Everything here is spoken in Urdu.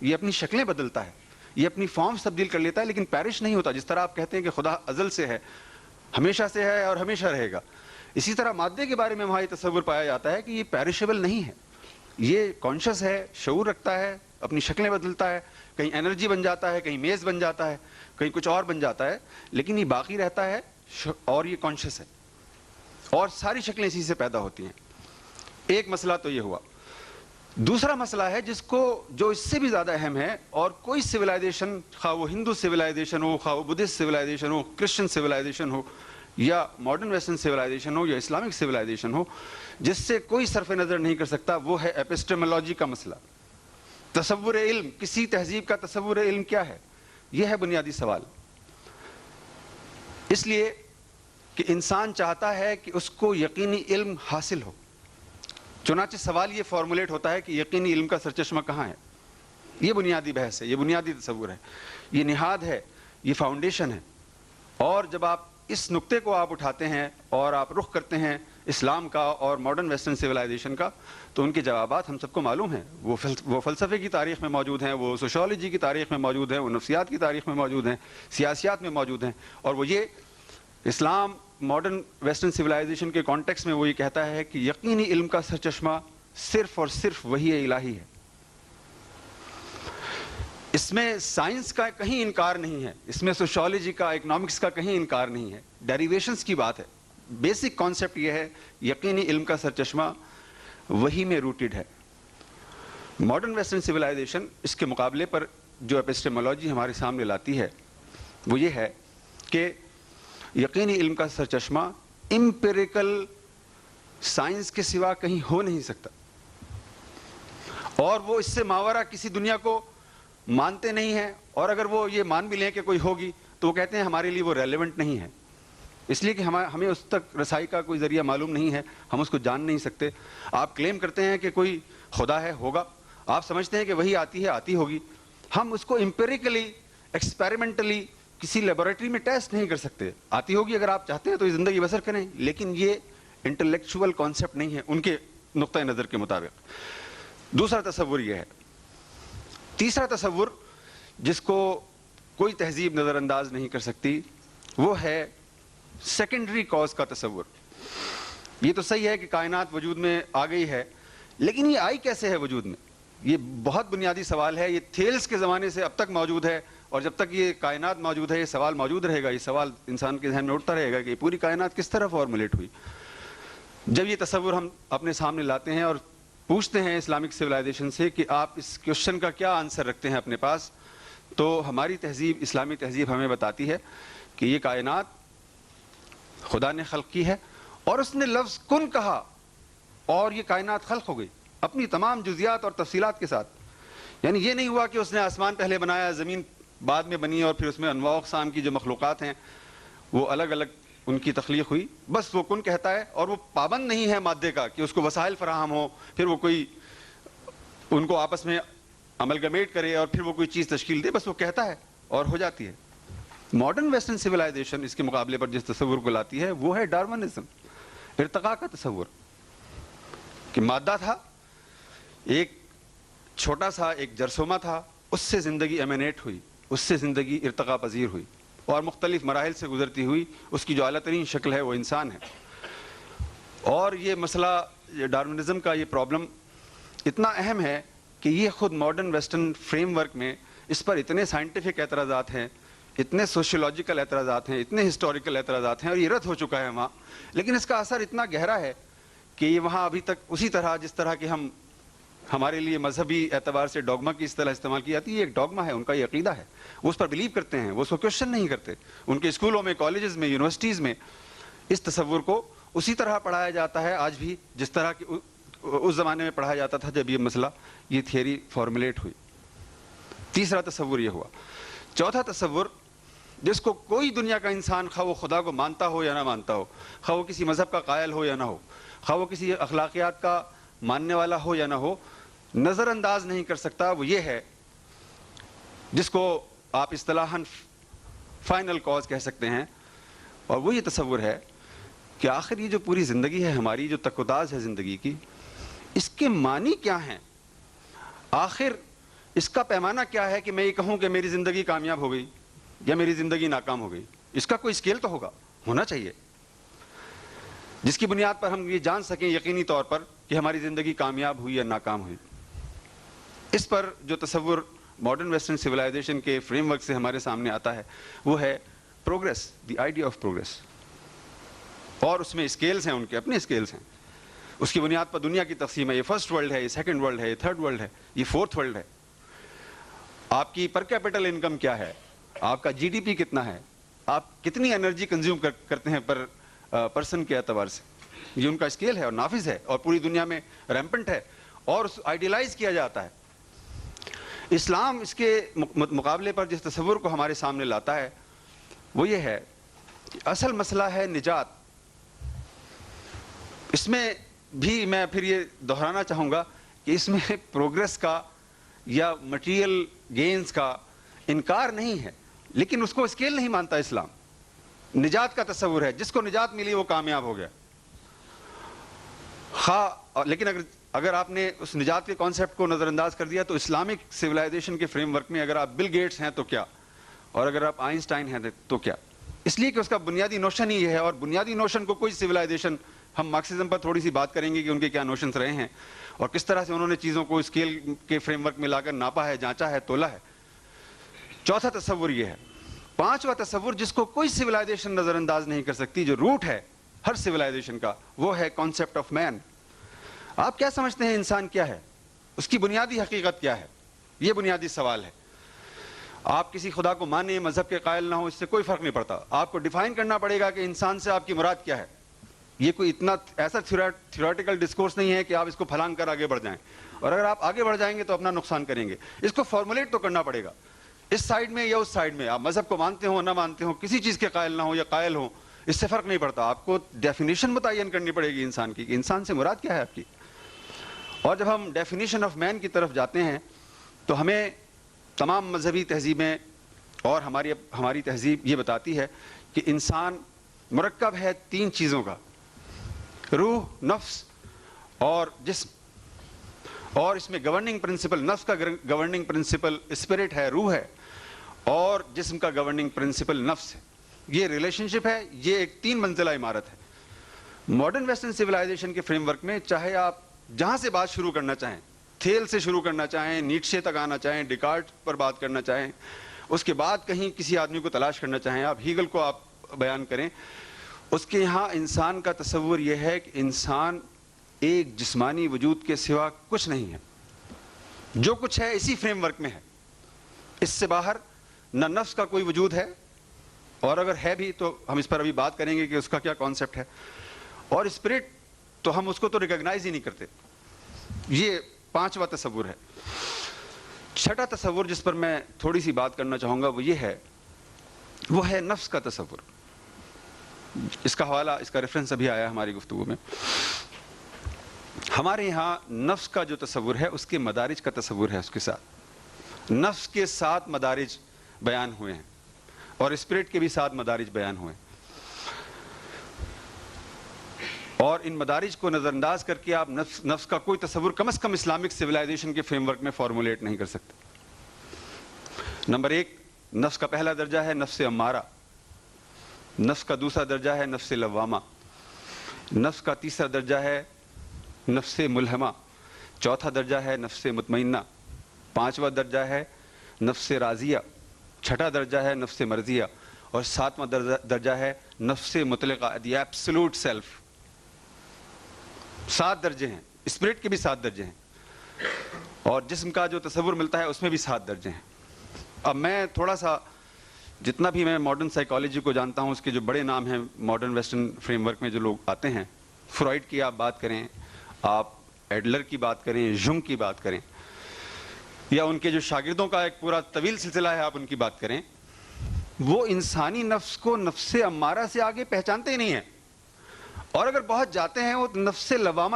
یہ اپنی شکلیں بدلتا ہے, یہ اپنی فارمز تبدیل کر لیتا ہے, لیکن پیرش نہیں ہوتا. جس طرح آپ کہتے ہیں کہ خدا ازل سے ہے, ہمیشہ سے ہے اور ہمیشہ رہے گا, اسی طرح مادے کے بارے میں وہاں یہ تصور پایا جاتا ہے کہ یہ پیرشیبل نہیں ہے, یہ کانشیس ہے, شعور رکھتا ہے, اپنی شکلیں بدلتا ہے, کہیں انرجی بن جاتا ہے, کہیں میز بن جاتا ہے, کہیں کچھ اور بن جاتا ہے, لیکن یہ باقی رہتا ہے اور یہ کانشیس ہے, اور ساری شکلیں اسی سے پیدا ہوتی ہیں. ایک مسئلہ تو یہ ہوا. دوسرا مسئلہ ہے جس کو, جو اس سے بھی زیادہ اہم ہے, اور کوئی سویلائزیشن, خواہ وہ ہندو سویلائزیشن ہو, خواہ وہ بدھسٹ سویلائزیشن ہو, کرسچن سویلائزیشن ہو, یا ماڈرن ویسٹرن سویلائزیشن ہو, یا اسلامک سویلائزیشن ہو, جس سے کوئی صرف نظر نہیں کر سکتا, وہ ہے ایپسٹیمولوجی کا مسئلہ. تصور علم, کسی تہذیب کا تصور علم کیا ہے, یہ ہے بنیادی سوال. اس لیے کہ انسان چاہتا ہے کہ اس کو یقینی علم حاصل ہو, چنانچہ سوال یہ فارمولیٹ ہوتا ہے کہ یقینی علم کا سرچشمہ کہاں ہے. یہ بنیادی بحث ہے, یہ بنیادی تصور ہے, یہ نہاد ہے, یہ فاؤنڈیشن ہے. اور جب آپ اس نقطے کو آپ اٹھاتے ہیں اور آپ رخ کرتے ہیں اسلام کا اور ماڈرن ویسٹرن سویلائزیشن کا, تو ان کے جوابات ہم سب کو معلوم ہیں. وہ فلسفے کی تاریخ میں موجود ہیں, وہ سوشیولوجی کی تاریخ میں موجود ہیں, وہ نفسیات کی تاریخ میں موجود ہیں, سیاسیات میں موجود ہیں. اور وہ یہ, اسلام ماڈرن ویسٹرن سویلائزیشن کے کانٹیکس میں وہ یہ کہتا ہے کہ یقینی علم کا سرچشمہ صرف اور صرف وحی الہی ہے. اس میں سائنس کا کہیں انکار نہیں ہے, اس میں سوشیولوجی کا, اکنامکس کا کہیں انکار نہیں ہے, ڈیریویشنز کی بات ہے. بیسک کانسیپٹ یہ ہے, یقینی علم کا سرچشمہ وحی میں روٹڈ ہے. ماڈرن ویسٹرن سویلائزیشن اس کے مقابلے پر جو ایپسٹیمولوجی ہمارے سامنے لاتی ہے وہ یہ ہے کہ یقینی علم کا سرچشمہ امپیریکل سائنس کے سوا کہیں ہو نہیں سکتا, اور وہ اس سے ماورا کسی دنیا کو مانتے نہیں ہیں. اور اگر وہ یہ مان بھی لیں کہ کوئی ہوگی, تو وہ کہتے ہیں ہمارے لیے وہ ریلیونٹ نہیں ہے, اس لیے کہ ہمیں اس تک رسائی کا کوئی ذریعہ معلوم نہیں ہے, ہم اس کو جان نہیں سکتے. آپ کلیم کرتے ہیں کہ کوئی خدا ہے, ہوگا, آپ سمجھتے ہیں کہ وہی آتی ہے, آتی ہوگی, ہم اس کو امپیریکلی, ایکسپیریمنٹلی کسی لیبورٹری میں ٹیسٹ نہیں کر سکتے. آتی ہوگی, اگر آپ چاہتے ہیں تو یہ زندگی بسر کریں, لیکن یہ انٹلیکچوئل کانسیپٹ نہیں ہے ان کے نقطہ نظر کے مطابق. دوسرا تصور یہ ہے. تیسرا تصور جس کو کوئی تہذیب نظر انداز نہیں کر سکتی, وہ ہے سیکنڈری کاز کا تصور. یہ تو صحیح ہے کہ کائنات وجود میں آ گئی ہے, لیکن یہ آئی کیسے ہے وجود میں, یہ بہت بنیادی سوال ہے. یہ تھیلس کے زمانے سے اب تک موجود ہے, اور جب تک یہ کائنات موجود ہے یہ سوال موجود رہے گا. یہ سوال انسان کے ذہن میں اٹھتا رہے گا کہ یہ پوری کائنات کس طرح فارمولیٹ ہوئی. جب یہ تصور ہم اپنے سامنے لاتے ہیں اور پوچھتے ہیں اسلامک سویلائزیشن سے کہ آپ اس کوشچن کا کیا آنسر رکھتے ہیں اپنے پاس, تو ہماری تہذیب, اسلامی تہذیب ہمیں بتاتی ہے کہ یہ کائنات خدا نے خلق کی ہے, اور اس نے لفظ کن کہا اور یہ کائنات خلق ہو گئی اپنی تمام جزیات اور تفصیلات کے ساتھ. یعنی یہ نہیں ہوا کہ اس نے آسمان پہلے بنایا, زمین بعد میں بنی, اور پھر اس میں انواع اقسام کی جو مخلوقات ہیں وہ الگ الگ ان کی تخلیق ہوئی. بس وہ کن کہتا ہے, اور وہ پابند نہیں ہے مادے کا کہ اس کو وسائل فراہم ہو, پھر وہ کوئی ان کو آپس میں املگمیٹ کرے اور پھر وہ کوئی چیز تشکیل دے. بس وہ کہتا ہے اور ہو جاتی ہے. ماڈرن ویسٹرن سویلائزیشن اس کے مقابلے پر جس تصور کو لاتی ہے وہ ہے ڈارونزم, ارتقاء کا تصور, کہ مادہ تھا, ایک چھوٹا سا ایک جرثومہ تھا, اس سے زندگی ایمینیٹ ہوئی, اس سے زندگی ارتقاء پذیر ہوئی, اور مختلف مراحل سے گزرتی ہوئی اس کی جو اعلیٰ ترین شکل ہے وہ انسان ہے. اور یہ مسئلہ ڈارونزم کا, یہ پرابلم اتنا اہم ہے کہ یہ خود ماڈرن ویسٹرن فریم ورک میں اس پر اتنے سائنٹیفک اعتراضات ہیں, اتنے سوشیولوجیکل اعتراضات ہیں, اتنے ہسٹوریکل اعتراضات ہیں, اور یہ رد ہو چکا ہے وہاں. لیکن اس کا اثر اتنا گہرا ہے کہ یہ وہاں ابھی تک اسی طرح, جس طرح کہ ہمارے لیے مذہبی اعتبار سے ڈوگما کی اصطلاح استعمال کی جاتی ہے, یہ ایک ڈوگما ہے, ان کا یہ عقیدہ ہے, وہ اس پر بلیو کرتے ہیں, وہ اس کو کوشچن نہیں کرتے. ان کے اسکولوں میں, کالجز میں, یونیورسٹیز میں اس تصور کو اسی طرح پڑھایا جاتا ہے آج بھی جس طرح کہ اس زمانے میں پڑھایا جاتا تھا جب یہ مسئلہ, یہ تھیوری فارمولیٹ ہوئی. تیسرا تصور یہ ہوا. چوتھا تصور جس کو کوئی دنیا کا انسان, خواہ وہ خدا کو مانتا ہو یا نہ مانتا ہو, خواہ وہ کسی مذہب کا قائل ہو یا نہ ہو, خواہ وہ کسی اخلاقیات کا ماننے والا ہو یا نہ ہو, نظر انداز نہیں کر سکتا, وہ یہ ہے جس کو آپ اصطلاحاً فائنل کاز کہہ سکتے ہیں. اور وہ یہ تصور ہے کہ آخر یہ جو پوری زندگی ہے ہماری, جو تک و تاز ہے زندگی کی, اس کے معنی کیا ہیں, آخر اس کا پیمانہ کیا ہے کہ میں یہ کہوں کہ میری زندگی کامیاب ہو گئی یا میری زندگی ناکام ہو گئی؟ اس کا کوئی اسکیل تو ہونا چاہیے جس کی بنیاد پر ہم یہ جان سکیں یقینی طور پر کہ ہماری زندگی کامیاب ہوئی یا ناکام ہوئی. اس پر جو تصور ماڈرن ویسٹرن سویلائزیشن کے فریم ورک سے ہمارے سامنے آتا ہے وہ ہے progress, the idea of progress. اور اس میں اسکیلز ہیں، ان کے اپنے اسکیلز ہیں. اس کی بنیاد پر دنیا کی تقسیم ہے، یہ فرسٹ ورلڈ ہے، یہ سیکنڈ ورلڈ ہے، یہ تھرڈ ورلڈ ہے، یہ فورتھ ورلڈ ہے. آپ کی پر کیپٹل انکم کیا ہے، آپ کا جی ڈی پی کتنا ہے، آپ کتنی انرجی کنزیوم کرتے ہیں پر پرسن کے اعتبار سے، یہ ان کا اسکیل ہے اور نافذ ہے اور پوری دنیا میں ریمپنٹ ہے اور آئیڈیلائز کیا جاتا ہے. اسلام اس کے مقابلے پر جس تصور کو ہمارے سامنے لاتا ہے وہ یہ ہے کہ اصل مسئلہ ہے نجات. اس میں بھی میں پھر یہ دہرانا چاہوں گا کہ اس میں پروگرس کا یا مٹیریل گینز کا انکار نہیں ہے، لیکن اس کو اسکیل نہیں مانتا اسلام. نجات کا تصور ہے، جس کو نجات ملی وہ کامیاب ہو گیا. لیکن اگر آپ نے اس نجات کے کانسیپٹ کو نظر انداز کر دیا تو اسلامک سویلائزیشن کے فریم ورک میں اگر آپ بل گیٹس ہیں تو کیا، اور اگر آپ آئنسٹائن ہیں تو کیا. اس لیے کہ اس کا بنیادی نوشن ہی یہ ہے، اور بنیادی نوشن کو کوئی سویلائزیشن، ہم مارکسزم پر تھوڑی سی بات کریں گے کہ ان کے کیا نوشنز رہے ہیں اور کس طرح سے انہوں نے چیزوں کو اسکیل کے فریم ورک میں لا کر ناپا ہے، جانچا ہے، تولا ہے. چوتھا تصور یہ ہے. پانچواں تصور جس کو کوئی سویلائزیشن نظر انداز نہیں کر سکتی، جو روٹ ہے ہر سویلائزیشن کا، وہ ہے کانسیپٹ آف مین. آپ کیا سمجھتے ہیں انسان کیا ہے، اس کی بنیادی حقیقت کیا ہے؟ یہ بنیادی سوال ہے. آپ کسی خدا کو مانیں، مذہب کے قائل نہ ہو، اس سے کوئی فرق نہیں پڑتا. آپ کو ڈیفائن کرنا پڑے گا کہ انسان سے آپ کی مراد کیا ہے. یہ کوئی اتنا ایسا تھیوریٹیکل ڈسکورس نہیں ہے کہ آپ اس کو پھلانگ کر آگے بڑھ جائیں، اور اگر آپ آگے بڑھ جائیں گے تو اپنا نقصان کریں گے. اس کو فارمولیٹ تو کرنا پڑے گا، اس سائیڈ میں یا اس سائیڈ میں. آپ مذہب کو مانتے ہو نہ مانتے ہو، کسی چیز کے قائل نہ ہو یا قائل ہو، اس سے فرق نہیں پڑتا. آپ کو ڈیفینیشن متعین کرنی پڑے گی انسان کی، کہ انسان سے مراد کیا ہے آپ کی. اور جب ہم ڈیفینیشن آف مین کی طرف جاتے ہیں تو ہمیں تمام مذہبی تہذیبیں اور ہماری تہذیب یہ بتاتی ہے کہ انسان مرکب ہے تین چیزوں کا: روح، نفس اور جسم. اور اس میں گورننگ پرنسپل، نفس کا گورننگ پرنسپل اسپرٹ ہے، روح ہے، اور جسم کا گورننگ پرنسپل نفس ہے. یہ ریلیشن شپ ہے، یہ ایک تین منزلہ عمارت ہے. ماڈرن ویسٹرن سویلائزیشن کے فریم ورک میں چاہے آپ جہاں سے بات شروع کرنا چاہیں، تھیل سے شروع کرنا چاہیں، نیٹشے تک آنا چاہیں، ڈیکارٹ پر بات کرنا چاہیں، اس کے بعد کہیں کسی آدمی کو تلاش کرنا چاہیں، آپ ہیگل کو آپ بیان کریں، اس کے یہاں انسان کا تصور یہ ہے کہ انسان ایک جسمانی وجود کے سوا کچھ نہیں ہے. جو کچھ ہے اسی فریم ورک میں ہے، اس سے باہر نہ نفس کا کوئی وجود ہے، اور اگر ہے بھی تو ہم اس پر ابھی بات کریں گے کہ اس کا کیا کانسیپٹ ہے. اور اسپرٹ تو ہم اس کو تو ریکگنائز ہی نہیں کرتے. یہ پانچواں تصور ہے. چھٹا تصور جس پر میں تھوڑی سی بات کرنا چاہوں گا وہ ہے نفس کا تصور. اس کا حوالہ، اس کا ریفرنس ابھی آیا ہماری گفتگو میں. ہمارے یہاں نفس کا جو تصور ہے اس کے مدارج کا تصور ہے. اس کے ساتھ نفس کے 7 مدارج بیان ہوئے ہیں اور اسپرٹ کے بھی 7 مدارج بیان ہوئے ہیں. اور ان مدارج کو نظر انداز کر کے آپ نفس کا کوئی تصور کم از کم اسلامک سویلائزیشن کے فریم ورک میں فارمولیٹ نہیں کر سکتے. نمبر 1، نفس کا پہلا درجہ ہے نفس امارہ. نفس کا دوسرا درجہ ہے نفس لوامہ. نفس کا تیسرا درجہ ہے نفس ملہمہ. چوتھا درجہ ہے نفس مطمئنہ. پانچواں درجہ ہے نفس راضیہ. چھٹا درجہ ہے نفس مرضیہ. اور 7واں درجہ ہے نفس مطلقہ، دی ایبسولوٹ سیلف. 7 درجے ہیں. اسپرٹ کے بھی 7 درجے ہیں، اور جسم کا جو تصور ملتا ہے اس میں بھی 7 درجے ہیں. اب میں تھوڑا سا، جتنا بھی میں ماڈرن سائیکالوجی کو جانتا ہوں، اس کے جو بڑے نام ہیں ماڈرن ویسٹرن فریم ورک میں جو لوگ آتے ہیں، فرائڈ کی آپ بات کریں، آپ ایڈلر کی بات کریں، جنگ کی بات کریں، یا ان کے جو شاگردوں کا ایک پورا طویل سلسلہ ہے آپ ان کی بات کریں، وہ انسانی نفس کو نفس امارہ سے آگے پہچانتے ہی نہیں ہیں. اور اگر بہت جاتے ہیں وہ نفس لوامہ